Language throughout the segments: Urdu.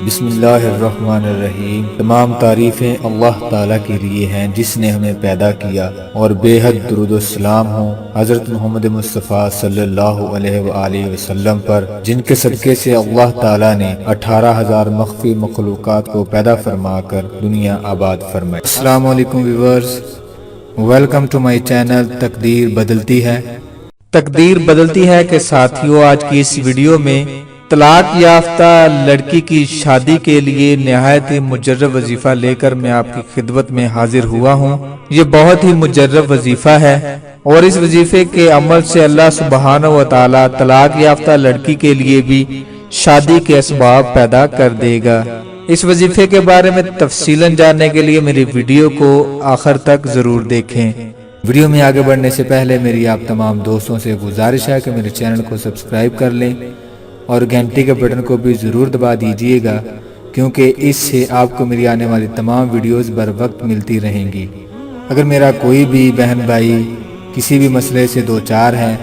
بسم اللہ الرحمن الرحیم۔ تمام تعریفیں اللہ تعالیٰ کے لیے ہیں جس نے ہمیں پیدا کیا، اور بے حد درود و سلام ہوں حضرت محمد مصطفیٰ صلی اللہ علیہ وآلہ وسلم پر، جن کے صدقے سے اللہ تعالیٰ نے 18,000 مخفی مخلوقات کو پیدا فرما کر دنیا آباد فرمائی۔ السلام علیکم viewers, welcome to my channel تقدیر بدلتی ہے۔ تقدیر بدلتی ہے کہ ساتھیوں، آج کی اس ویڈیو میں طلاق یافتہ لڑکی کی شادی کے لیے نہایت ہی مجرب وظیفہ لے کر میں آپ کی خدمت میں حاضر ہوا ہوں۔ یہ بہت ہی مجرب وظیفہ ہے اور اس وظیفے کے عمل سے اللہ سبحانہ و تعالی طلاق یافتہ لڑکی کے لیے بھی شادی کے اسباب پیدا کر دے گا۔ اس وظیفے کے بارے میں تفصیلاً جاننے کے لیے میری ویڈیو کو آخر تک ضرور دیکھیں۔ ویڈیو میں آگے بڑھنے سے پہلے میری آپ تمام دوستوں سے گزارش ہے کہ میرے چینل کو سبسکرائب کر لیں اور گھنٹی کے بٹن کو بھی ضرور دبا دیجئے گا، کیونکہ اس سے آپ کو میری آنے والی تمام ویڈیوز بر وقت ملتی رہیں گی۔ اگر میرا کوئی بھی بہن بھائی کسی بھی مسئلے سے دوچار ہے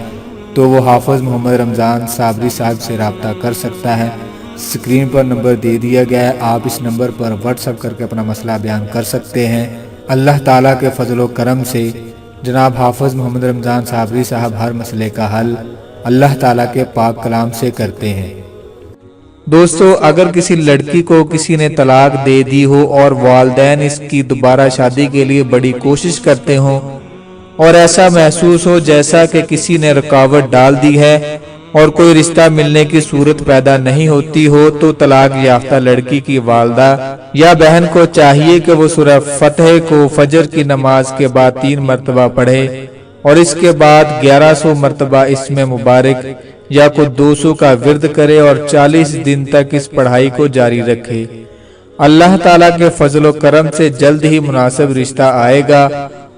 تو وہ حافظ محمد رمضان صابری صاحب سے رابطہ کر سکتا ہے۔ اسکرین پر نمبر دے دیا گیا ہے، آپ اس نمبر پر واٹس ایپ کر کے اپنا مسئلہ بیان کر سکتے ہیں۔ اللہ تعالیٰ کے فضل و کرم سے جناب حافظ محمد رمضان صابری صاحب ہر مسئلے کا حل اللہ تعالیٰ کے پاک کلام سے کرتے ہیں۔ دوستو، اگر کسی لڑکی کو کسی نے طلاق دے دی ہو اور والدین اس کی دوبارہ شادی کے لیے بڑی کوشش کرتے ہوں اور ایسا محسوس ہو جیسا کہ کسی نے رکاوٹ ڈال دی ہے اور کوئی رشتہ ملنے کی صورت پیدا نہیں ہوتی ہو، تو طلاق یافتہ لڑکی کی والدہ یا بہن کو چاہیے کہ وہ سورہ فتح کو فجر کی نماز کے بعد 3 مرتبہ پڑھے اور اس کے بعد 1100 مرتبہ اسم مبارک یا کوئی 200 کا ورد کرے اور 40 دن تک اس پڑھائی کو جاری رکھے۔ اللہ تعالیٰ کے فضل و کرم سے جلد ہی مناسب رشتہ آئے گا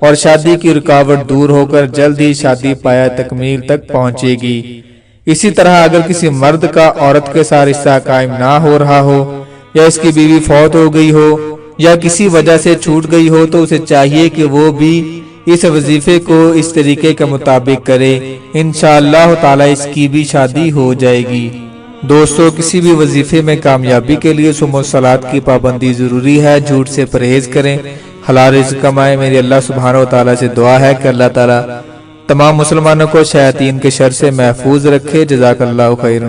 اور شادی کی رکاوٹ دور ہو کر جلد ہی شادی پایہ تکمیل تک پہنچے گی۔ اسی طرح اگر کسی مرد کا عورت کے ساتھ رشتہ قائم نہ ہو رہا ہو یا اس کی بیوی فوت ہو گئی ہو یا کسی وجہ سے چھوٹ گئی ہو تو اسے چاہیے کہ وہ بھی اس وظیفے کو اس طریقے کے مطابق کرے، انشاءاللہ تعالی اس کی بھی شادی ہو جائے گی۔ دوستو، کسی بھی وظیفے میں کامیابی کے لیے صوم و صلات کی پابندی ضروری ہے، جھوٹ سے پرہیز کریں، حلال رزق کمائیں۔ میری اللہ سبحانہ و تعالی سے دعا ہے کہ اللہ تعالی تمام مسلمانوں کو شیاطین کے شر سے محفوظ رکھے۔ جزاک اللہ خیرا۔